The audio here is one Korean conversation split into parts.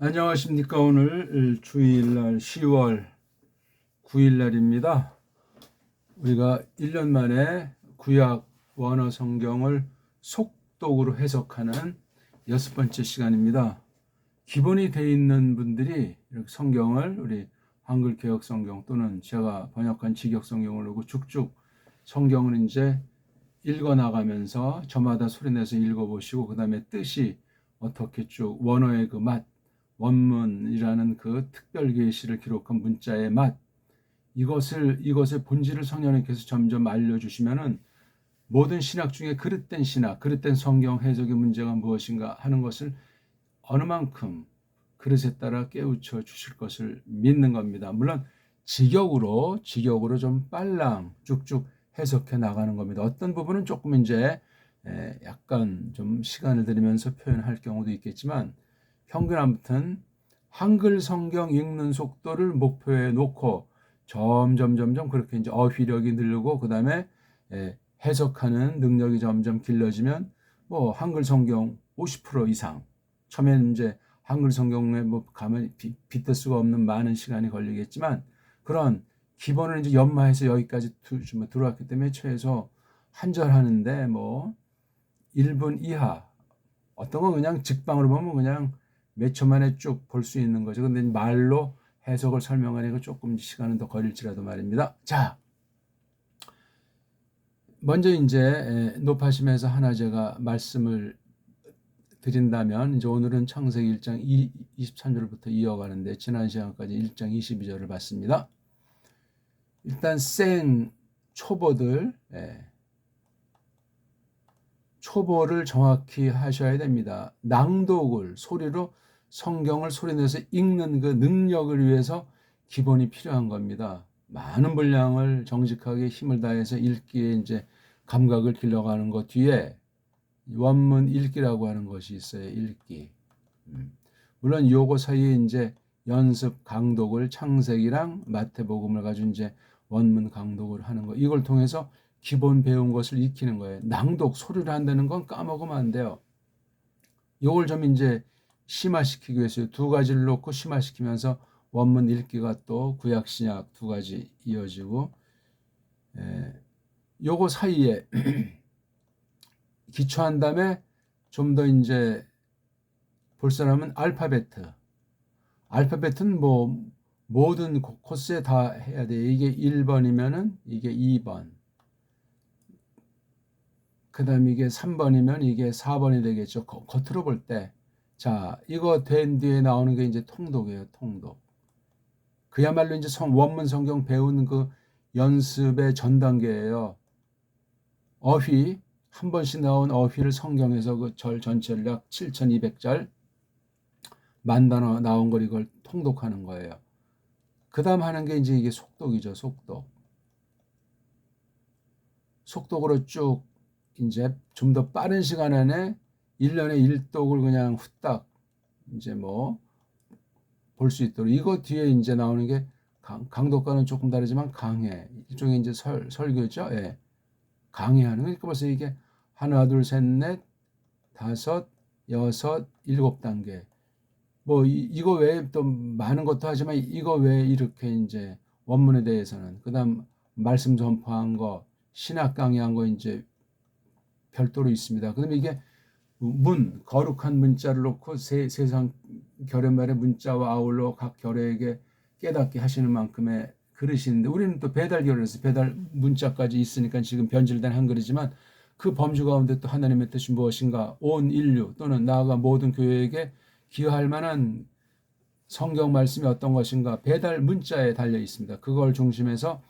안녕하십니까. 오늘 주일날 10월 9일날입니다. 우리가 1년 만에 구약 원어 성경을 속독으로 해석하는 6번째 시간입니다. 기본이 되어 있는 분들이 이렇게 성경을 우리 한글 개혁 성경 또는 제가 번역한 직역 성경을 보고 쭉쭉 성경을 이제 읽어 나가면서 저마다 소리내서 읽어보시고 그 다음에 뜻이 어떻게 쭉 원어의 그 맛, 원문이라는 그 특별 계시를 기록한 문자의 맛, 이것의 본질을 성령님께서 점점 알려주시면은 모든 신학 중에 그릇된 신학, 그릇된 성경 해석의 문제가 무엇인가 하는 것을 어느 만큼 그릇에 따라 깨우쳐 주실 것을 믿는 겁니다. 물론 직역으로 좀 빨랑 쭉쭉 해석해 나가는 겁니다. 어떤 부분은 조금 이제 약간 좀 시간을 들이면서 표현할 경우도 있겠지만 평균 아무튼 한글 성경 읽는 속도를 목표에 놓고 점점 그렇게 이제 어휘력이 늘고 그 다음에 해석하는 능력이 점점 길러지면 뭐 한글 성경 50% 이상 처음에는 이제 한글 성경에 뭐 가면 빗댈 수가 없는 많은 시간이 걸리겠지만 그런 기본을 이제 연마해서 여기까지 들어왔기 때문에 최소 한 절 하는데 뭐 1분 이하 어떤 건 그냥 직방으로 보면 그냥 몇 초 만에 쭉 볼 수 있는 거죠. 근데 말로 해석을 설명하니까 조금 시간은 더 걸릴지라도 말입니다. 자, 먼저 이제 높아심에서 하나 제가 말씀을 드린다면 이제 오늘은 창세기 1장 23절부터 이어가는데 지난 시간까지 1장 22절을 봤습니다. 일단 생 초보들 초보를 정확히 하셔야 됩니다. 낭독을 소리로 성경을 소리내서 읽는 그 능력을 위해서 기본이 필요한 겁니다. 많은 분량을 정직하게 힘을 다해서 읽기에 이제 감각을 길러가는 것 뒤에 원문 읽기라고 하는 것이 있어요. 읽기. 물론 요거 사이에 이제 연습 강독을 창세기랑 마태복음을 가지고 이제 원문 강독을 하는 거. 이걸 통해서 기본 배운 것을 익히는 거예요. 낭독 소리를 한다는 건 까먹으면 안 돼요. 요걸 좀 이제 심화시키기 위해서 두 가지를 놓고 심화시키면서 원문 읽기가 또 구약 신약 두 가지 이어지고 요거 사이에 기초한 다음에 좀 더 이제 볼 사람은 알파벳은 뭐 모든 코스에 다 해야 돼요. 이게 1번이면은 이게 2번. 그 다음에 이게 3번이면 이게 4번이 되겠죠. 겉으로 볼 때. 자, 이거 된 뒤에 나오는 게 이제 통독이에요. 통독. 그야말로 이제 원문 성경 배우는 그 연습의 전 단계예요. 어휘, 한 번씩 나온 어휘를 성경에서 그 절 전체를 약 7,200절 만 단어 나온 걸 이걸 통독하는 거예요. 그 다음 하는 게 이제 이게 속독이죠. 속독. 속독으로 쭉 이제 좀 더 빠른 시간 안에 1년에 1독을 그냥 후딱 이제 뭐 볼 수 있도록 이거 뒤에 이제 나오는 게 강독과는 조금 다르지만 강해. 일종의 이제 설교죠. 예. 강해하는 그러니까 벌써 이게 하나, 둘, 셋, 넷, 다섯, 여섯, 7단계. 뭐 이거 외에 또 많은 것도 하지만 이거 외에 이렇게 이제 원문에 대해서는 그다음 말씀 전파한 거, 신학 강의한 거 이제 별도로 있습니다. 그다음에 이게 거룩한 문자를 놓고 세상 결의말의 문자와 아울러 각 결의에게 깨닫게 하시는 만큼의 그릇인데 우리는 또 배달 결의에서 배달 문자까지 있으니까 지금 변질된 한글이지만 그 범주 가운데 또 하나님의 뜻이 무엇인가 온 인류 또는 나아가 모든 교회에게 기여할 만한 성경 말씀이 어떤 것인가 배달 문자에 달려 있습니다. 그걸 중심해서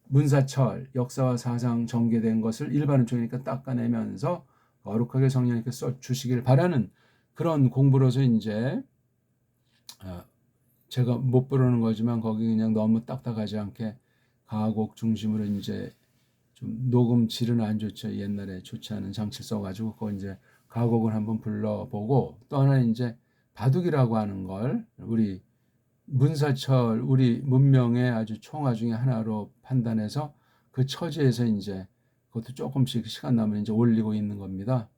문사철 역사와 사상 전개된 것을 일반은총이니까 닦아내면서 거룩하게 성령님께 써 주시길 바라는 그런 공부로서 이제 제가 못 부르는 거지만 거기 그냥 너무 딱딱하지 않게 가곡 중심으로 이제 좀 녹음 질은 안 좋죠. 옛날에 좋지 않은 장치 써가지고 그거 이제 가곡을 한번 불러보고 또 하나 이제 바둑이라고 하는 걸 우리 문사철 우리 문명의 아주 총화 중에 하나로 판단해서 그 처지에서 이제 그것도 조금씩 시간 나면 이제 올리고 있는 겁니다.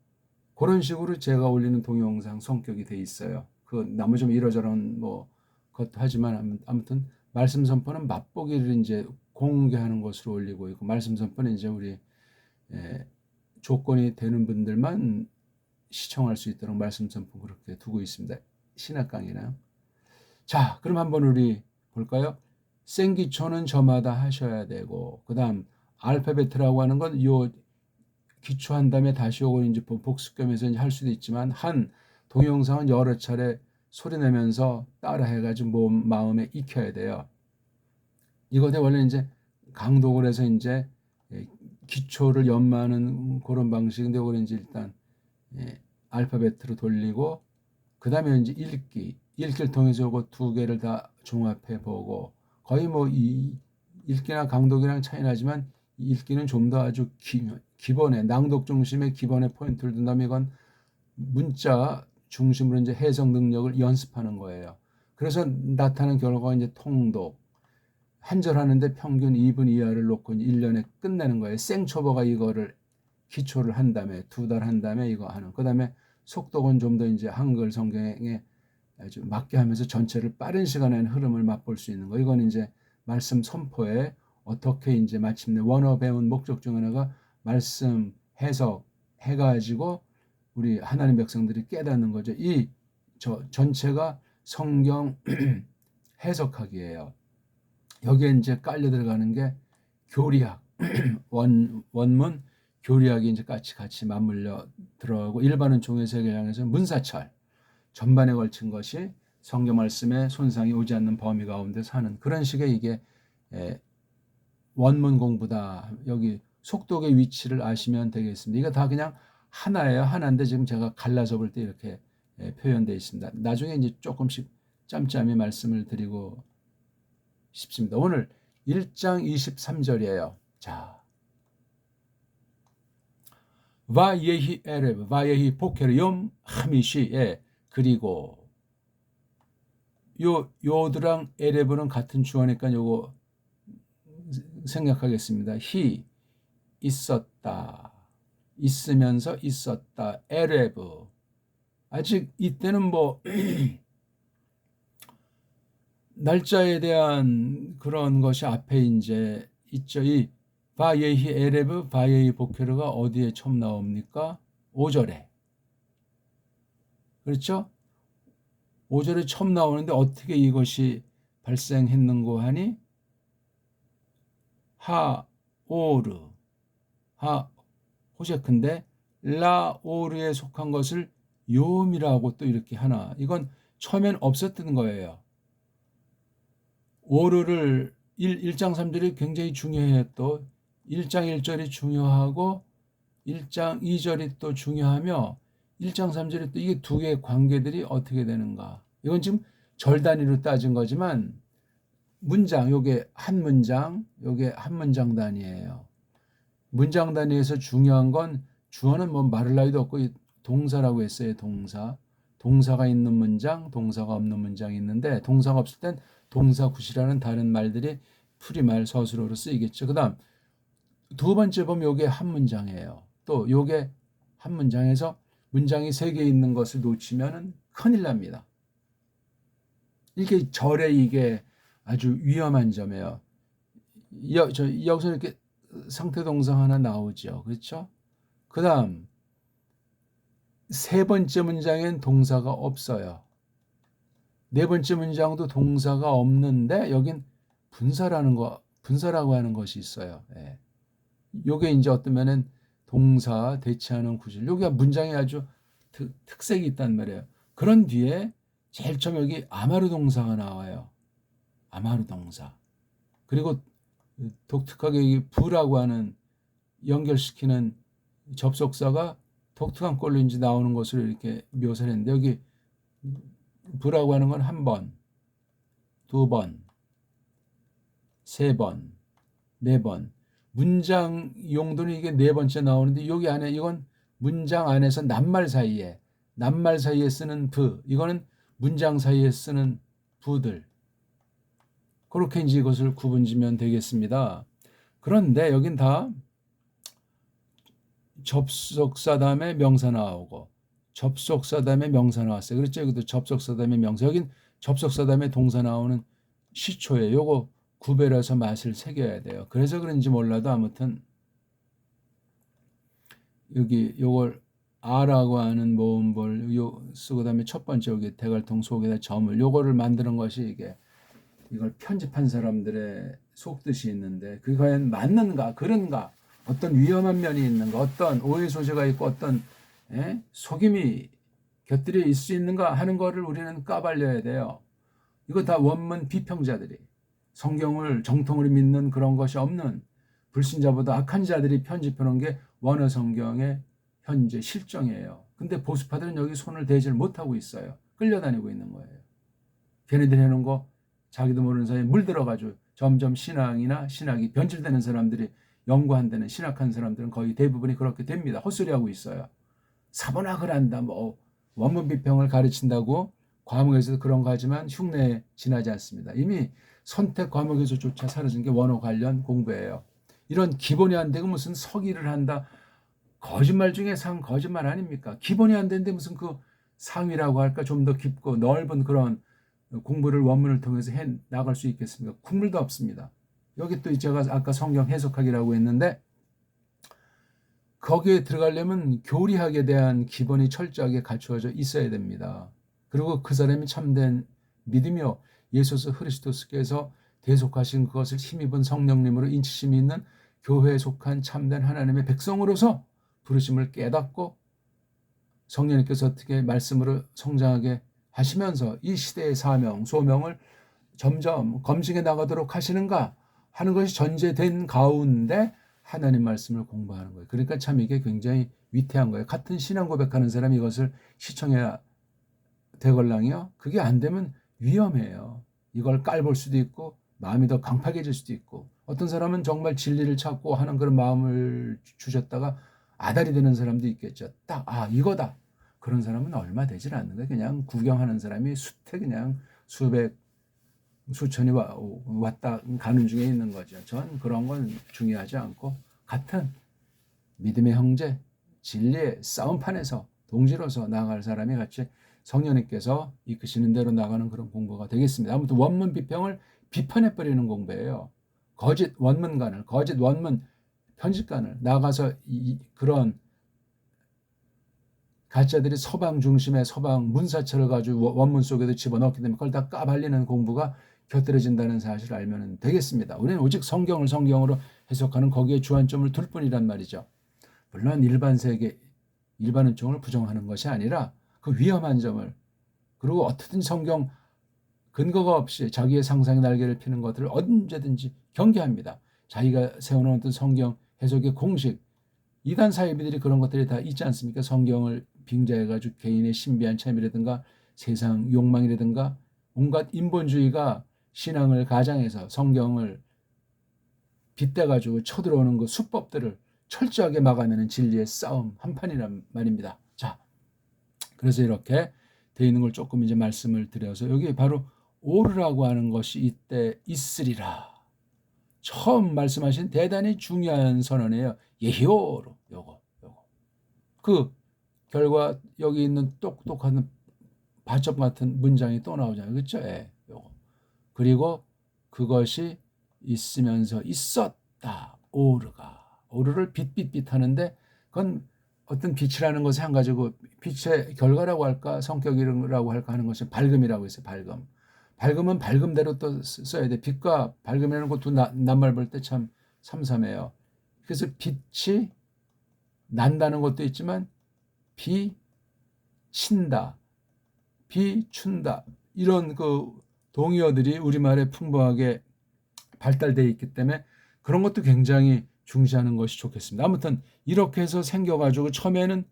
그런 식으로 제가 올리는 동영상 성격이 돼 있어요. 그 나머지 좀 이러저런 뭐 것도 하지만 아무튼 말씀 선포는 맛보기를 이제 공개하는 것으로 올리고 있고, 말씀 선포는 이제 우리 조건이 되는 분들만 시청할 수 있도록 말씀 선포 그렇게 두고 있습니다. 신학 강의나요? 자, 그럼 한번 우리 볼까요? 생기초는 저마다 하셔야 되고, 그 다음 알파벳이라고 하는 건 요 기초한 다음에 다시 오고 이제 복습겸해서 할 수도 있지만, 한 동영상은 여러 차례 소리 내면서 따라 해가지고 마음에 익혀야 돼요. 이것에 원래 이제 강독을 해서 이제 기초를 연마하는 그런 방식인데, 그걸 이제 일단 알파벳으로 돌리고, 그 다음에 이제 읽기를 통해서 이거 두 개를 다 종합해 보고, 거의 뭐 이 읽기나 강독이랑 차이 나지만 읽기는 좀 더 아주 기본의 낭독 중심의 기본의 포인트를 둔다면, 이건 문자 중심으로 이제 해석 능력을 연습하는 거예요. 그래서 나타난 결과가 이제 통독, 한 절 하는데 평균 2분 이하를 놓고 1년에 끝내는 거예요. 생초보가 이거를 기초를 한 다음에 2달 한 다음에 이거 하는. 그 다음에 속독은 좀 더 이제 한글 성경에 아주 맞게 하면서 전체를 빠른 시간에는 흐름을 맛볼 수 있는 거. 이건 이제 말씀 선포에 어떻게 이제 마침내 원어 배운 목적 중 하나가 말씀 해석 해가지고 우리 하나님 백성들이 깨닫는 거죠. 전체가 성경 해석하기예요. 여기에 이제 깔려 들어가는 게 교리학, 원문, 교리학이 이제 같이 맞물려 들어가고, 일반은 종회세계를 향해서 문사철, 전반에 걸친 것이 성경 말씀에 손상이 오지 않는 범위 가운데 사는 그런 식의 이게 원문 공부다. 여기 속독의 위치를 아시면 되겠습니다. 이거 다 그냥 하나예요. 하나인데 지금 제가 갈라서 볼 때 이렇게 표현되어 있습니다. 나중에 이제 조금씩 짬짬이 말씀을 드리고 싶습니다. 오늘 1장 23절이에요. 자, 바예히 에레브, 바예히 보케르 욤 하미시. 그리고 요드랑 에레브는 같은 주어니까 요거 생각하겠습니다. 히 있었다, 있으면서 있었다. 에레브, 아직 이때는 뭐 날짜에 대한 그런 것이 앞에 이제 있죠. 이 바예히 에레브, 바예히 보케르가 어디에 처음 나옵니까? 5절에. 그렇죠? 5절에 처음 나오는데 어떻게 이것이 발생했는고 하니, 하오르, 호세크인데 라오르에 속한 것을 요음이라고 또 이렇게 하나. 이건 처음엔 없었던 거예요. 오르를 1장 3절이 굉장히 중요해요. 또 1장 1절이 중요하고 1장 2절이 또 중요하며 1장 3절이 또 이게 두 개의 관계들이 어떻게 되는가. 이건 지금 절 단위로 따진 거지만 문장, 요게 한 문장, 요게 한 문장 단위예요. 문장 단위에서 중요한 건 주어는 뭐 말할 나위도 없고 동사라고 했어요. 동사가 있는 문장, 동사가 없는 문장이 있는데, 동사가 없을 땐 동사구시라는 다른 말들이 풀이말 서술어로 쓰이겠죠. 그 다음 두 번째 보면 요게 한 문장이에요. 또 요게 한 문장에서 문장이 3개 있는 것을 놓치면은 큰일 납니다. 이게 절에 이게 아주 위험한 점이에요. 여기서 이렇게 상태동사 하나 나오죠. 그렇죠? 그 다음 세 번째 문장엔 동사가 없어요. 네 번째 문장도 동사가 없는데 여긴 분사라고 하는 것이 있어요. 예. 요게 이제 어떤 면은 동사 대체하는 구절. 요게 문장에 아주 특색이 있단 말이에요. 그런 뒤에 제일 처음 여기 아마르 동사가 나와요. 아마르 동사. 그리고 독특하게 이 부라고 하는 연결시키는 접속사가 독특한 꼴로 이제 나오는 것으로 이렇게 묘사를 했는데, 여기 부라고 하는 건 한 번, 두 번, 세 번, 네 번. 문장 용도는 이게 네 번째 나오는데, 여기 안에 이건 문장 안에서 낱말 사이에 쓰는 부, 이거는 문장 사이에 쓰는 부들. 그렇게 이제 이것을 구분지면 되겠습니다. 그런데 여긴 다 접속사 다음에 명사 나오고, 접속사담의 명사 나왔어요. 그렇죠? 여기도 접속사담의 명사. 여긴 접속사담의 동사 나오는 시초에 요거 구별해서 맛을 새겨야 돼요. 그래서 그런지 몰라도 아무튼 여기 요걸 아라고 하는 모음볼 요 쓰고 그다음에 첫 번째 여기 대괄통 속에다 점을 요거를 만드는 것이 이게 이걸 편집한 사람들의 속뜻이 있는데 그게 과연 맞는가 그런가 어떤 위험한 면이 있는가 어떤 오해 소지가 있고 어떤 속임이 곁들여 있을 수 있는가 하는 거를 우리는 까발려야 돼요. 이거 다 원문 비평자들이 성경을 정통으로 믿는 그런 것이 없는 불신자보다 악한 자들이 편집해 놓은 게 원어 성경의 현재 실정이에요. 근데 보수파들은 여기 손을 대지를 못하고 있어요. 끌려다니고 있는 거예요. 걔네들 해놓은 거 자기도 모르는 사이에 물들어가지고 점점 신학이 변질되는 사람들이 연구한다는 신학한 사람들은 거의 대부분이 그렇게 됩니다. 헛소리하고 있어요. 사본학을 한다 뭐 원문 비평을 가르친다고 과목에서도 그런 거 하지만 흉내에 지나지 않습니다. 이미 선택 과목에서조차 사라진 게 원어 관련 공부예요. 이런 기본이 안 되고 무슨 서기를 한다. 거짓말 중에 상 거짓말 아닙니까? 기본이 안 되는데 무슨 그 상이라고 할까 좀 더 깊고 넓은 그런 공부를 원문을 통해서 해 나갈 수 있겠습니까? 국물도 없습니다. 여기 또 제가 아까 성경 해석하기라고 했는데 거기에 들어가려면 교리학에 대한 기본이 철저하게 갖추어져 있어야 됩니다. 그리고 그 사람이 참된 믿으며 예수 그리스도께서 대속하신 그것을 힘입은 성령님으로 인치심이 있는 교회에 속한 참된 하나님의 백성으로서 부르심을 깨닫고 성령님께서 어떻게 말씀으로 성장하게 하시면서 이 시대의 사명, 소명을 점점 검증해 나가도록 하시는가 하는 것이 전제된 가운데 하나님 말씀을 공부하는 거예요. 그러니까 참 이게 굉장히 위태한 거예요. 같은 신앙 고백하는 사람이 이것을 시청해야 되걸랑이요. 그게 안 되면 위험해요. 이걸 깔볼 수도 있고 마음이 더 강팍해질 수도 있고 어떤 사람은 정말 진리를 찾고 하는 그런 마음을 주셨다가 아다리 되는 사람도 있겠죠. 딱 이거다. 그런 사람은 얼마 되질 않는 거예요. 그냥 구경하는 사람이 숱해 그냥 수천이 왔다 가는 중에 있는 거죠. 전 그런 건 중요하지 않고 같은 믿음의 형제, 진리의 싸움판에서 동지로서 나아갈 사람이 같이 성령님께서 이끄시는 대로 나가는 그런 공부가 되겠습니다. 아무튼 원문 비평을 비판해버리는 공부예요. 거짓 원문간을, 거짓 원문 편집간을 나가서 그런 가짜들이 서방 중심의 서방 문사철을 가지고 원문 속에도 집어넣기 때문에 그걸 다 까발리는 공부가 곁들여진다는 사실을 알면 되겠습니다. 우리는 오직 성경을 성경으로 해석하는 거기에 주안점을 둘 뿐이란 말이죠. 물론 일반 세계, 일반 은총을 부정하는 것이 아니라 그 위험한 점을 그리고 어떻든 성경 근거가 없이 자기의 상상의 날개를 피는 것들을 언제든지 경계합니다. 자기가 세워놓은 어떤 성경 해석의 공식 이단 사이비들이 그런 것들이 다 있지 않습니까? 성경을 빙자해가지고 개인의 신비한 참이라든가 세상 욕망이라든가 온갖 인본주의가 신앙을 가장해서 성경을 빗대가지고 쳐들어오는 그 수법들을 철저하게 막아내는 진리의 싸움 한판이란 말입니다. 자, 그래서 이렇게 되어 있는 걸 조금 이제 말씀을 드려서 여기 바로 오르라고 하는 것이 이때 있으리라. 처음 말씀하신 대단히 중요한 선언이에요. 예히오로 요거. 그 결과 여기 있는 똑똑한 받점 같은 문장이 또 나오잖아요. 그렇죠? 예, 요거. 그리고 그것이 있으면서 있었다. 오르를 빛 하는데 그건 어떤 빛이라는 것이 한 가지고 빛의 결과라고 할까 성격이라고 할까 하는 것이 밝음이라고 했어요. 밝음은 밝음대로 또 써야 돼. 빛과 밝음이라는 것도 낱말 볼 때 참 삼삼해요. 그래서 빛이 난다는 것도 있지만 비친다, 비춘다 이런 그 동의어들이 우리말에 풍부하게 발달되어 있기 때문에 그런 것도 굉장히 중시하는 것이 좋겠습니다. 아무튼 이렇게 해서 생겨가지고 처음에는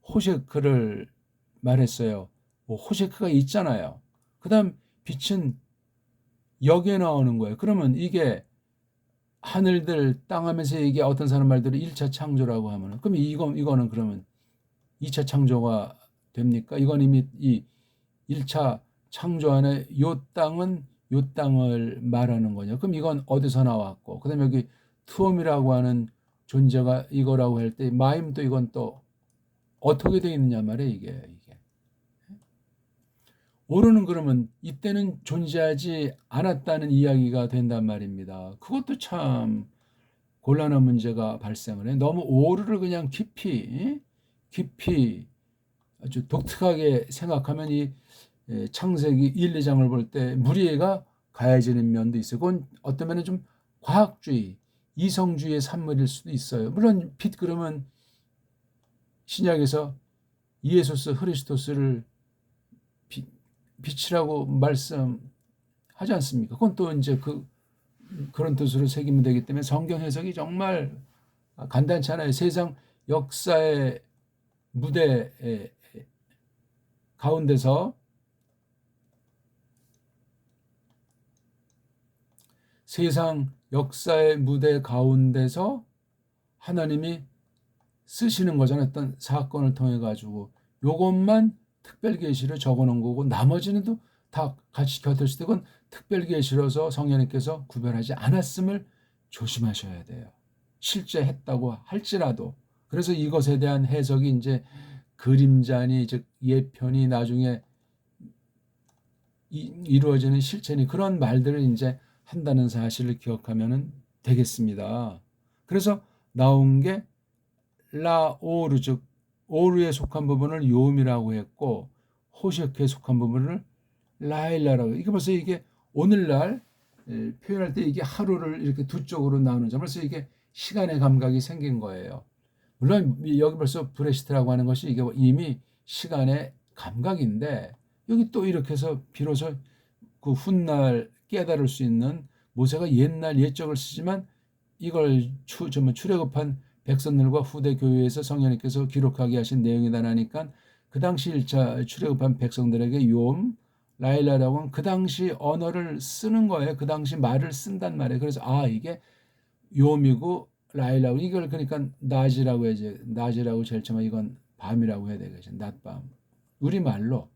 호셰크를 말했어요. 호셰크가 있잖아요. 그 다음 빛은 여기에 나오는 거예요. 그러면 이게 하늘들 땅하면서 이게 어떤 사람 말대로 1차 창조라고 하면 그럼 이거는 그러면 2차 창조가 됩니까? 이건 이미 이 1차 창조 안에 요 땅을 말하는 거냐. 그럼 이건 어디서 나왔고 그다음에 여기 투엄이라고 하는 존재가 이거라고 할 때 마임도 이건 또 어떻게 되어 있느냐 말이에요. 이게 오르는 그러면 이때는 존재하지 않았다는 이야기가 된단 말입니다. 그것도 참 곤란한 문제가 발생을 해. 너무 오류를 그냥 깊이 아주 독특하게 생각하면 이 창세기 1, 2장을 볼 때 무리가 가해지는 면도 있어요. 그건 어떤 면은 좀 과학주의, 이성주의의 산물일 수도 있어요. 물론 빛 그러면 신약에서 이에소스 흐리스토스를 빛이라고 말씀하지 않습니까? 그건 또 이제 그런 뜻으로 새기면 되기 때문에 성경 해석이 정말 간단치 않아요. 세상 역사의 무대 가운데서 세상 역사의 무대 가운데서 하나님이 쓰시는 거잖아요. 어떤 사건을 통해 가지고 요것만 특별 계시로 적어 놓은 거고 나머지는 다 같이 곁들일 때 그건 특별 계시로서 성령님께서 구별하지 않았음을 조심하셔야 돼요. 실제 했다고 할지라도. 그래서 이것에 대한 해석이 이제 그림자니 즉 예편이 나중에 이루어지는 실체니 그런 말들을 이제 한다는 사실을 기억하면 되겠습니다. 그래서 나온 게 라오르 즉 오르에 속한 부분을 요음이라고 했고 호시역에 속한 부분을 라일라라고. 이게 벌써 이게 오늘날 표현할 때 이게 하루를 이렇게 두 쪽으로 나누는 점 벌써 이게 시간의 감각이 생긴 거예요. 물론 여기 벌써 브레시트라고 하는 것이 이게 이미 시간의 감각인데 여기 또 이렇게 해서 비로소 그 훗날 깨달을 수 있는 모세가 옛날 옛적을 쓰지만 이걸 출애굽한 백성들과 후대 교회에서 성령님께서 기록하게 하신 내용이다 하니까 그 당시 1차 출애굽한 백성들에게 욤 라일라라고 하는 그 당시 언어를 쓰는 거예요. 그 당시 말을 쓴단 말이에요. 그래서 이게 욤이고 라일라고 이걸 그러니까 낮이라고 해야지. 낮이라고 제일 처음에 이건 밤이라고 해야 되겠지. 낮밤. 우리말로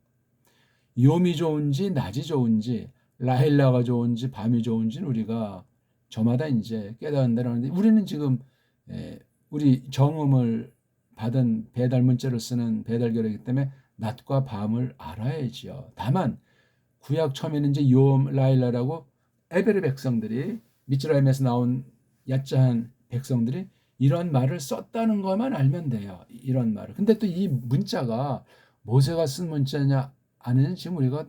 욤이 좋은지 낮이 좋은지 라일라가 좋은지 밤이 좋은지는 우리가 저마다 이제 깨닫는다는데 우리는 지금 우리 정음을 받은 배달 문자를 쓰는 배달결이기 때문에 낮과 밤을 알아야지요. 다만 구약 처음에는 이제 욤 라일라라고 에베르 백성들이 미츠라임에서 나온 야짜한 백성들이 이런 말을 썼다는 것만 알면 돼요. 이런 말을. 근데 또 이 문자가 모세가 쓴 문자냐 아니냐 지금 우리가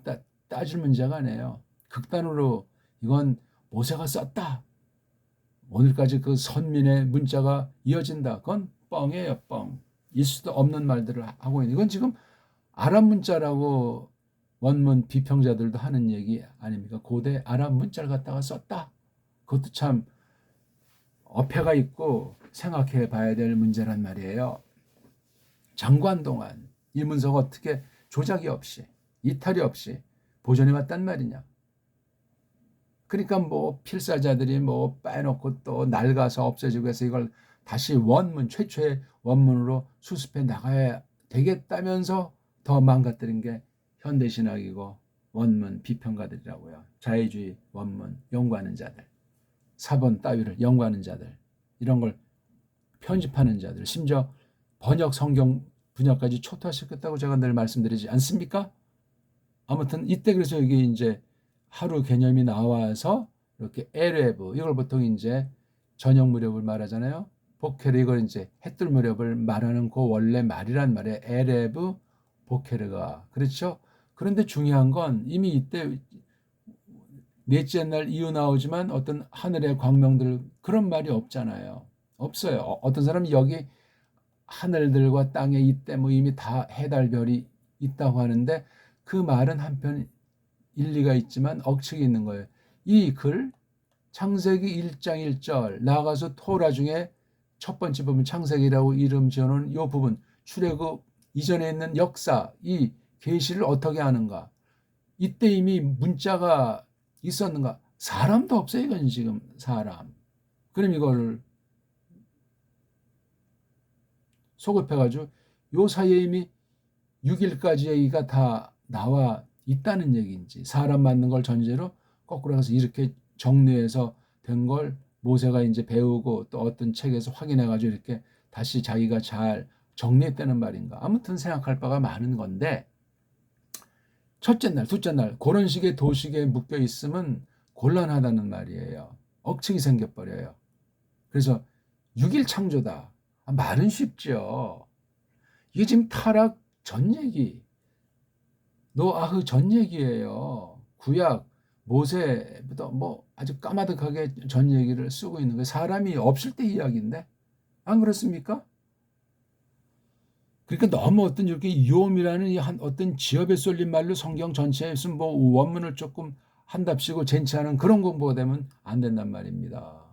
따질 문제가 아니에요. 극단으로 이건 모세가 썼다. 오늘까지 그 선민의 문자가 이어진다. 그건 뻥이에요, 뻥. 일 수도 없는 말들을 하고 있는. 이건 지금 아랍 문자라고 원문 비평자들도 하는 얘기 아닙니까? 고대 아랍 문자를 갖다가 썼다. 그것도 참 어폐가 있고 생각해 봐야 될 문제란 말이에요. 장관 동안 이 문서가 어떻게 조작이 없이 이탈이 없이 보존해 왔단 말이냐. 그러니까 뭐 필사자들이 뭐 빼놓고 또 낡아서 없어지고 해서 이걸 다시 원문 최초의 원문으로 수습해 나가야 되겠다면서 더 망가뜨린 게 현대신학이고 원문 비평가들이라고요. 자유주의 원문 연구하는 자들, 사본 따위를 연구하는 자들, 이런 걸 편집하는 자들, 심지어 번역 성경 분야까지 초토화시켰다고 제가 늘 말씀드리지 않습니까? 아무튼 이때 그래서 여기 이제 하루 개념이 나와서 이렇게 에레브 이걸 보통 이제 저녁 무렵을 말하잖아요. 보케르 이걸 이제 해뜰 무렵을 말하는 그 원래 말이란 말이에요. 에레브 보케르가 그렇죠. 그런데 중요한 건 이미 이때 넷째 날 이후 나오지만 어떤 하늘의 광명들 그런 말이 없잖아요. 없어요. 어떤 사람이 여기 하늘들과 땅에 이때 뭐 이미 다 해달별이 있다고 하는데 그 말은 한편 일리가 있지만 억측이 있는 거예요. 이 글 창세기 1장 1절 나아가서 토라 중에 첫 번째 부분 창세기라고 이름 지어놓은 이 부분 출애굽 이전에 있는 역사 이 계시를 어떻게 하는가 이때 이미 문자가 있었는가 사람도 없어요. 이건 지금 사람 그럼 이걸 소급해가지고 요 사이에 이미 6일까지 얘기가 다 나와 있다는 얘기인지 사람 맞는 걸 전제로 거꾸로 가서 이렇게 정리해서 된 걸 모세가 이제 배우고 또 어떤 책에서 확인해가지고 이렇게 다시 자기가 잘 정리했다는 말인가. 아무튼 생각할 바가 많은 건데 첫째 날, 둘째 날 그런 식의 도식에 묶여 있으면 곤란하다는 말이에요. 억측이 생겨버려요. 그래서 6일 창조다. 말은 쉽죠. 이게 지금 타락 전 얘기, 노아흐 전 얘기예요. 구약 모세부터 뭐 아주 까마득하게 전 얘기를 쓰고 있는 거예요. 사람이 없을 때 이야기인데 안 그렇습니까? 그러니까 너무 어떤 이렇게 요음이라는 이 한 어떤 지엽에 쏠린 말로 성경 전체에 무슨 뭐 원문을 조금 한답시고 젠치하는 그런 공부가 되면 안 된단 말입니다.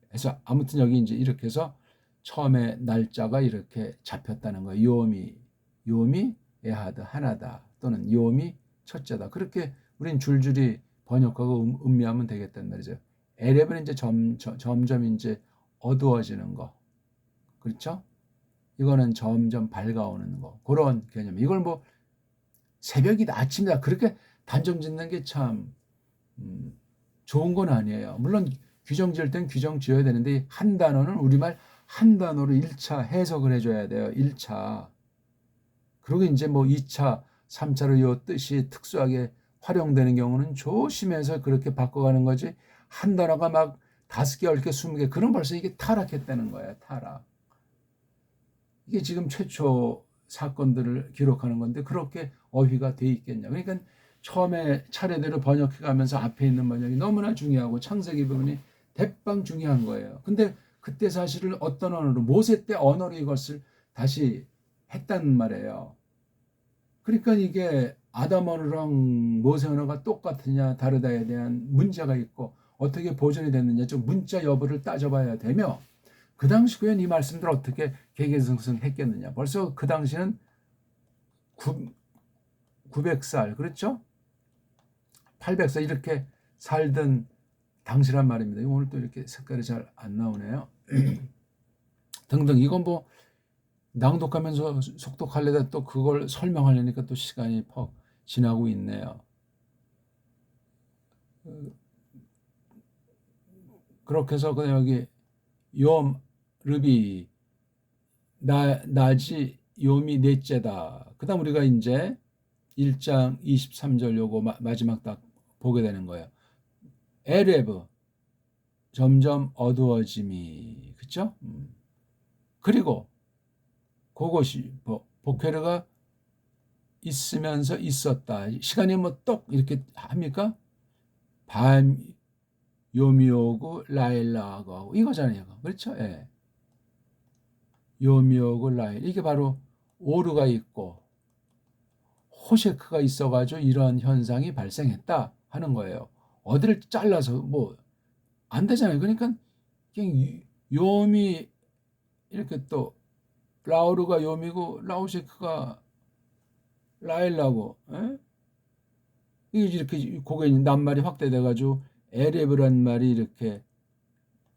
그래서 아무튼 여기 이제 이렇게 해서 처음에 날짜가 이렇게 잡혔다는 거예요. 요음이 에하드 하나다 또는 요음이 첫째다. 그렇게 우린 줄줄이 번역하고 음미하면 되겠단 말이죠. 에렙은 이제 점점 이제 어두워지는 거. 그렇죠? 이거는 점점 밝아오는 거. 그런 개념. 이걸 뭐 새벽이다, 아침이다. 그렇게 단정 짓는 게 참 좋은 건 아니에요. 물론 규정 지을 땐 규정 지어야 되는데 한 단어는 우리말 한 단어로 1차 해석을 해줘야 돼요. 1차. 그리고 이제 뭐 2차, 3차로 이 뜻이 특수하게 활용되는 경우는 조심해서 그렇게 바꿔가는 거지. 한 단어가 막 5개, 10개, 20개 그럼 벌써 이게 타락했다는 거예요. 타락. 이게 지금 최초 사건들을 기록하는 건데 그렇게 어휘가 돼 있겠냐. 그러니까 처음에 차례대로 번역해 가면서 앞에 있는 번역이 너무나 중요하고 창세기 부분이 대빵 중요한 거예요. 근데 그때 사실은 어떤 언어로 모세 때 언어로 이것을 다시 했단 말이에요. 그러니까 이게 아담 언어랑 모세 언어가 똑같으냐 다르다에 대한 문제가 있고 어떻게 보존이 됐느냐 좀 문자 여부를 따져봐야 되며 그 당시 과연 이 말씀들 어떻게 개개성성했겠느냐. 벌써 그 당시는 900살 그렇죠? 800살 이렇게 살던 당시란 말입니다. 오늘 또 이렇게 색깔이 잘 안 나오네요. 등등. 이건 뭐 낭독하면서 속독하려다 또 그걸 설명하려니까 또 시간이 퍽 지나고 있네요. 그렇게 해서 그냥 여기 욤 르비 나지 요미 넷째다. 그 다음 우리가 이제 1장 23절 요거 마지막 딱 보게 되는 거예요. 에레브 점점 어두워짐이 그쵸? 그리고 그것이 보케르가 있으면서 있었다. 시간이 뭐 똑 이렇게 합니까? 밤 요미 오고 라일라하고 하고 이거잖아요. 그렇죠? 예. 요미 오고 라일 이게 바로 오르가 있고 호셰크가 있어가지고 이런 현상이 발생했다 하는 거예요. 어디를 잘라서 뭐 안 되잖아요. 그러니까 그냥 요미 이렇게 또 라우르가 요미고 라우셰크가 라일라고 에? 이게 이렇게 그게 낱말이 확대돼가지고 에레브란 말이 이렇게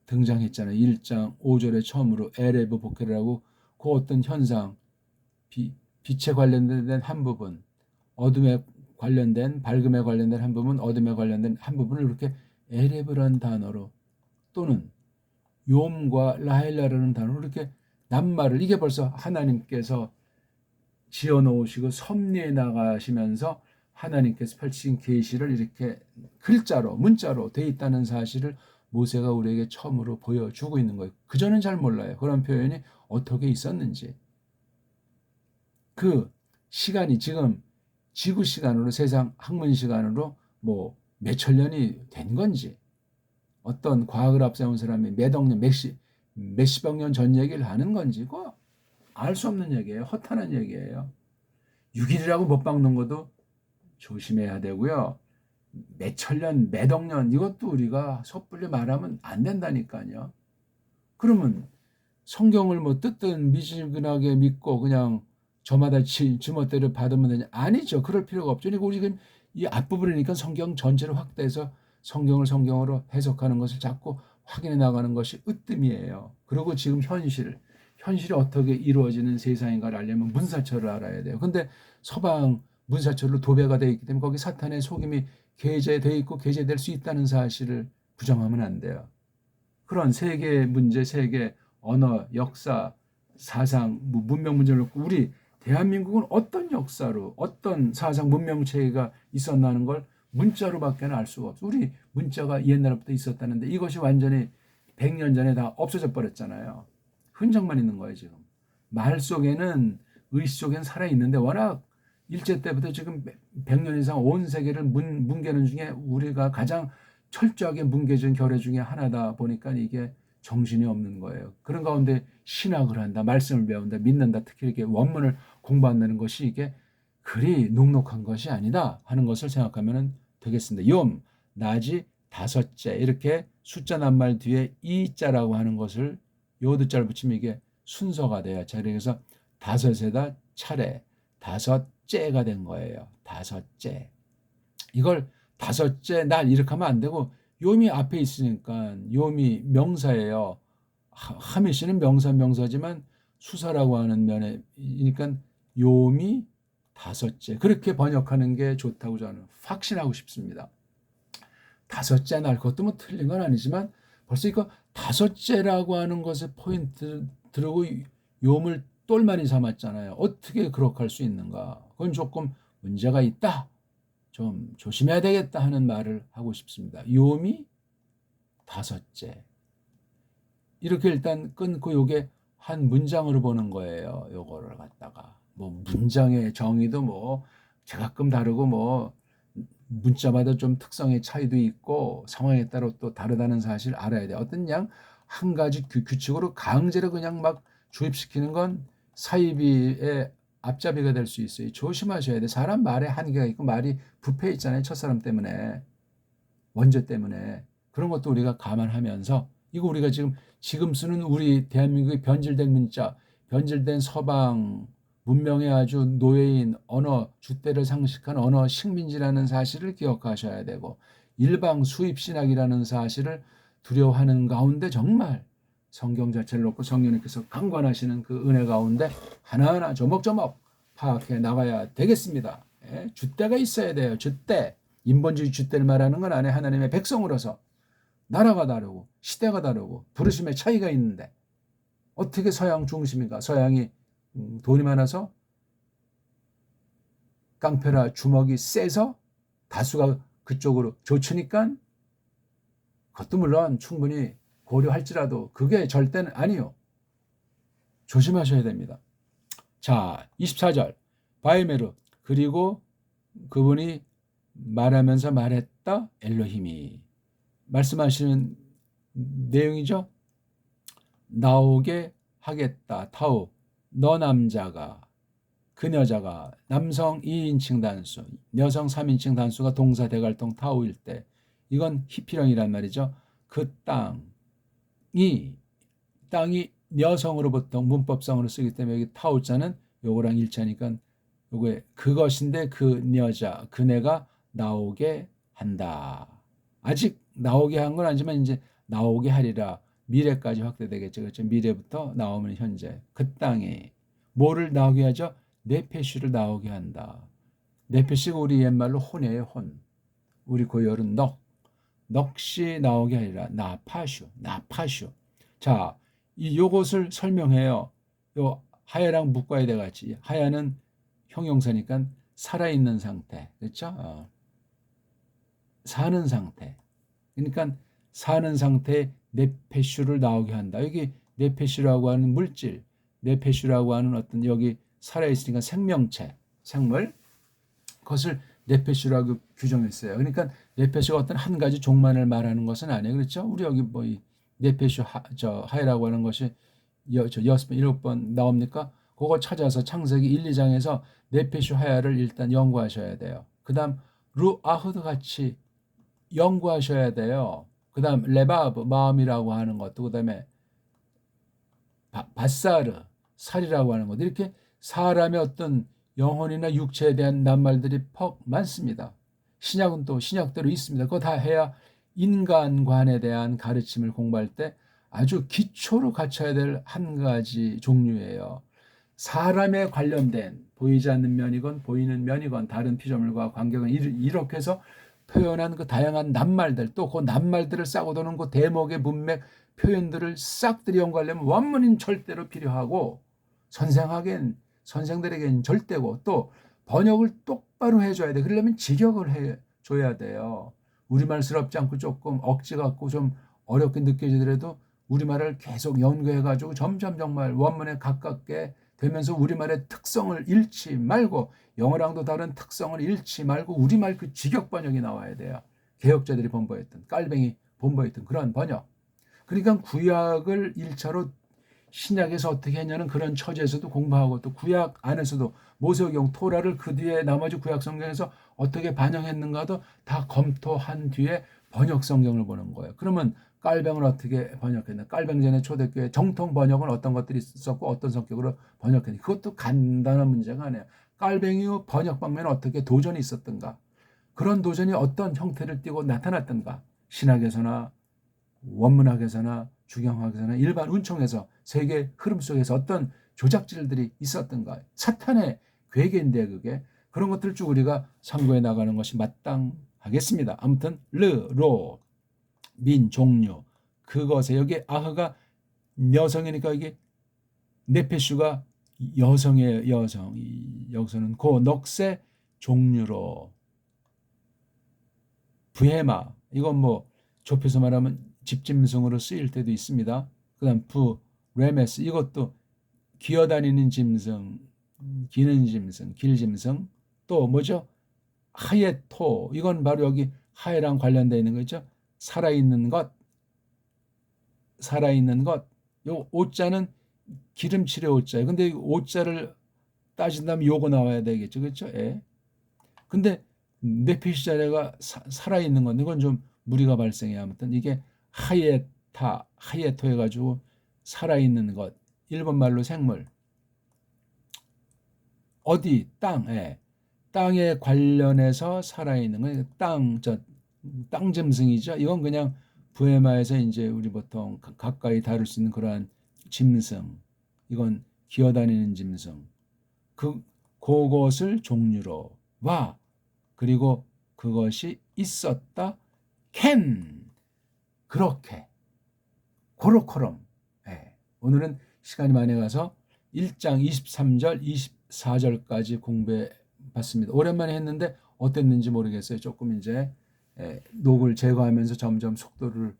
등장했잖아요. 1장 5절에 처음으로 에레브 복회라고 그 어떤 현상 빛에 관련된 한 부분 어둠에 관련된 밝음에 관련된 한 부분 어둠에 관련된 한 부분을 이렇게 에레브라는 단어로 또는 욤과 라헬라라는 단어로 이렇게 낱말을 이게 벌써 하나님께서 지어놓으시고 섭리해 나가시면서 하나님께서 펼치신 계시를 이렇게 글자로 문자로 돼 있다는 사실을 모세가 우리에게 처음으로 보여주고 있는 거예요. 그전엔 잘 몰라요. 그런 표현이 어떻게 있었는지. 그 시간이 지금 지구 시간으로 세상 학문 시간으로 뭐 몇천 년이 된 건지 어떤 과학을 앞세운 사람이 몇억 년 몇십억 년 전 얘기를 하는 건지 그거 알 수 없는 얘기예요. 허탄한 얘기예요. 6일이라고 못 박는 것도 조심해야 되고요. 몇천 년, 몇억 년 이것도 우리가 섣불리 말하면 안 된다니까요. 그러면 성경을 뭐 뜻든 미지근하게 믿고 그냥 저마다 지멋대로 받으면 되냐? 아니죠. 그럴 필요가 없죠. 그리고 우리 지금 이 앞부분이니까 성경 전체를 확대해서 성경을 성경으로 해석하는 것을 자꾸 확인해 나가는 것이 으뜸이에요. 그리고 지금 현실이 어떻게 이루어지는 세상인가를 알려면 문사철을 알아야 돼요. 근데 서방 문사철로 도배가 되어 있기 때문에 거기 사탄의 속임이 게재되어 있고 게재될 수 있다는 사실을 부정하면 안 돼요. 그런 세계 문제, 세계 언어, 역사, 사상, 문명 문제를 놓고 우리 대한민국은 어떤 역사로 어떤 사상 문명체계가 있었나는 걸 문자로밖에는 알 수가 없어. 우리 문자가 옛날부터 있었다는데 이것이 완전히 100년 전에 다 없어져 버렸잖아요. 흔적만 있는 거예요 지금. 말 속에는 의식 속에는 살아있는데 워낙 일제 때부터 지금 100년 이상 온 세계를 뭉개는 중에 우리가 가장 철저하게 뭉개진 결의 중에 하나다 보니까 이게 정신이 없는 거예요. 그런 가운데 신학을 한다, 말씀을 배운다, 믿는다, 특히 이렇게 원문을 공부한다는 것이 이게 그리 녹록한 것이 아니다 하는 것을 생각하면 되겠습니다. 욤, 나지, 다섯째 이렇게 숫자 낱말 뒤에 이자라고 하는 것을 요드자를 붙이면 이게 순서가 돼요. 자, 그래서 다섯에다 차례, 다섯째가 된 거예요. 다섯째. 이걸 다섯째 날 이렇게 하면 안 되고 요미 앞에 있으니까 요미 명사예요. 하미씨는 명사지만 수사라고 하는 면에니까 요미 다섯째 그렇게 번역하는 게 좋다고 저는 확신하고 싶습니다. 다섯째 날 그것도 뭐 틀린 건 아니지만 벌써 이거 다섯째라고 하는 것에 포인트 들고 요음을 똘마니 삼았잖아요. 어떻게 그렇게 할 수 있는가? 그건 조금 문제가 있다. 좀 조심해야 되겠다 하는 말을 하고 싶습니다. 요미 다섯째. 이렇게 일단 끊고 요게 한 문장으로 보는 거예요. 요거를 갖다가 뭐 문장의 정의도 뭐 제각금 다르고 뭐 문자마다 좀 특성의 차이도 있고 상황에 따라 또 다르다는 사실 알아야 돼요. 어떤 양 한 가지 규칙으로 강제로 그냥 막 주입시키는 건 사이비의 앞잡이가 될 수 있어요. 조심하셔야 돼. 사람 말에 한계가 있고 말이 부패 있잖아요. 첫사람 때문에 원죄 때문에 그런 것도 우리가 감안하면서 이거 우리가 지금 쓰는 우리 대한민국의 변질된 문자, 변질된 서방 문명의 아주 노예인 언어 줏대를 상식한 언어 식민지라는 사실을 기억하셔야 되고 일방 수입 신학이라는 사실을 두려워하는 가운데 정말 성경 자체를 놓고 성령님께서 강관하시는 그 은혜 가운데 하나하나 조목조목 파악해 나가야 되겠습니다. 예? 줏대가 있어야 돼요. 줏대. 인본주의 줏대를 말하는 건 안에 하나님의 백성으로서 나라가 다르고 시대가 다르고 부르심의 차이가 있는데 어떻게 서양 중심인가? 서양이 돈이 많아서 깡패라 주먹이 세서 다수가 그쪽으로 젖히니까 그것도 물론 충분히 고려할지라도 그게 절대는 아니요. 조심하셔야 됩니다. 자, 24절 바이메르 그리고 그분이 말하면서 말했다 엘로힘이 말씀하시는 내용이죠. 나오게 하겠다 타우 너 남자가 그 여자가 남성 2인칭 단수 여성 3인칭 단수가 동사 대갈동 타우일 때 이건 히피령이란 말이죠. 그 땅이 여성으로 보통 문법상으로 쓰기 때문에 여기 타우자는 요거랑 일치하니까 요게 그것인데 그 여자 그네가 나오게 한다. 아직 나오게 한 건 아니지만 이제 나오게 하리라. 미래까지 확대되겠죠. 그렇죠? 미래부터 나오면 현재. 그 땅에 뭐를 나오게 하죠? 네페슈를 나오게 한다. 네페슈가 우리 옛말로 혼이에요. 혼. 우리 고열은 넋이 나오게 하리라. 나파슈. 자, 요것을 설명해요. 요 하야랑 묶어야 돼 같이. 하야는 형용사니까 살아있는 상태. 그렇죠? 사는 상태. 그러니까 사는 상태에 네페슈를 나오게 한다. 여기 네페슈라고 하는 물질, 네페슈라고 하는 어떤 여기 살아있으니까 생명체, 생물, 그것을 네페슈라고 규정했어요. 그러니까 네페슈가 어떤 한 가지 종만을 말하는 것은 아니에요. 그렇죠? 우리 여기 뭐 이 네페슈 하이라고 하는 것이 6번, 7번 나옵니까? 그거 찾아서 창세기 1, 2장에서 네페슈 하야를 일단 연구하셔야 돼요. 그 다음 루아흐드 같이 연구하셔야 돼요. 그 다음 레바브 마음이라고 하는 것도 그 다음에 바사르 살이라고 하는 것 이렇게 사람의 어떤 영혼이나 육체에 대한 낱말들이 퍽 많습니다. 신약은 또 신약대로 있습니다. 그거 다 해야 인간관에 대한 가르침을 공부할 때 아주 기초로 갖춰야 될 한 가지 종류예요. 사람에 관련된 보이지 않는 면이건 보이는 면이건 다른 피조물과 관계건 이렇게 해서 표현한 그 다양한 낱말들 또 그 낱말들을 싸고 도는 그 대목의 문맥 표현들을 싹들이 연구하려면 원문인 절대로 필요하고 선생하기엔 선생들에게는 절대고, 또 번역을 똑바로 해줘야 돼. 그러려면 직역을 해줘야 돼요. 우리말스럽지 않고 조금 억지 같고 좀 어렵게 느껴지더라도 우리말을 계속 연구해가지고 점점 정말 원문에 가깝게 되면서 우리말의 특성을 잃지 말고, 영어랑도 다른 특성을 잃지 말고 우리말 그 직역 번역이 나와야 돼요. 개혁자들이 본보였던, 깔뱅이 본보였던 그런 번역. 그러니까 구약을 1차로 신약에서 어떻게 했냐는 그런 처지에서도 공부하고, 또 구약 안에서도 모세오경, 토라를 그 뒤에 나머지 구약 성경에서 어떻게 반영했는가도 다 검토한 뒤에 번역 성경을 보는 거예요. 그러면 깔뱅을 어떻게 번역했나? 깔뱅전의 초대교회 정통 번역은 어떤 것들이 있었고 어떤 성격으로 번역했는지, 그것도 간단한 문제가 아니에요. 깔뱅이의 번역 방면에 어떻게 도전이 있었던가, 그런 도전이 어떤 형태를 띠고 나타났던가, 신학에서나 원문학에서나 주경학에서나 일반 은총에서 세계 흐름 속에서 어떤 조작질들이 있었던가, 사탄의 괴계인데 그게, 그런 것들을 쭉 우리가 참고해 나가는 것이 마땅하겠습니다. 아무튼 르로 민 종류, 그것에 여기 아흐가 여성이니까 이게 네페슈가 여성의 여성, 여기서는 고 넉세 종류로, 부헤마, 이건 뭐 좁혀서 말하면 집짐승으로 쓰일 때도 있습니다. 그다음 레메스, 이것도 기어다니는 짐승, 기는 짐승, 길짐승. 또 뭐죠? 하예토, 이건 바로 여기 하예랑 관련되어 있는 거죠. 살아있는 것, 살아있는 것. 요 오자는 기름칠의 오자예요. 근데 오자를 따진다면 요거 나와야 되겠죠. 그렇죠? 예. 근데 네피시 자리가 살아있는 건데 이건 좀 무리가 발생해요. 아무튼 이게 하예토 해가지고 살아있는 것, 일본 말로 생물. 어디? 땅에. 땅에 관련해서 살아있는 건 땅 짐승이죠. 이건 그냥 부에마에서 이제 우리 보통 가까이 다룰 수 있는 그러한 짐승. 이건 기어다니는 짐승. 그것을 종류로 와. 그리고 그것이 있었다. 그렇게. 고로코럼. 예. 오늘은 시간이 많이 가서 1장 23절, 24절까지 공부해 봤습니다. 오랜만에 했는데 어땠는지 모르겠어요. 조금 이제 녹을 제거하면서 점점 속도를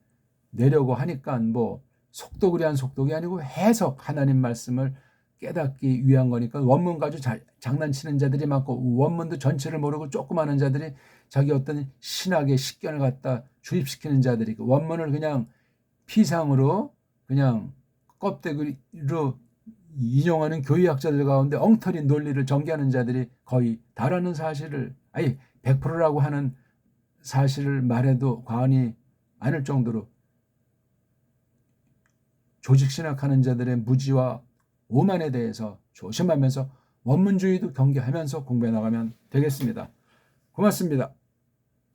내려고 하니까, 뭐 속독을 위한 속독이 아니고 해석, 하나님 말씀을 깨닫기 위한 거니까, 원문 가지고 장난치는 자들이 많고 원문도 전체를 모르고 조금 아는 자들이 자기 어떤 신학의 식견을 갖다 주입시키는 자들이, 원문을 그냥 피상으로 그냥 껍데기로 인용하는 교의학자들 가운데 엉터리 논리를 전개하는 자들이 거의 다라는 사실을, 아니 100%라고 하는 사실을 말해도 과언이 아닐 정도로 조직신학하는 자들의 무지와 오만에 대해서 조심하면서 원문주의도 경계하면서 공부해 나가면 되겠습니다. 고맙습니다.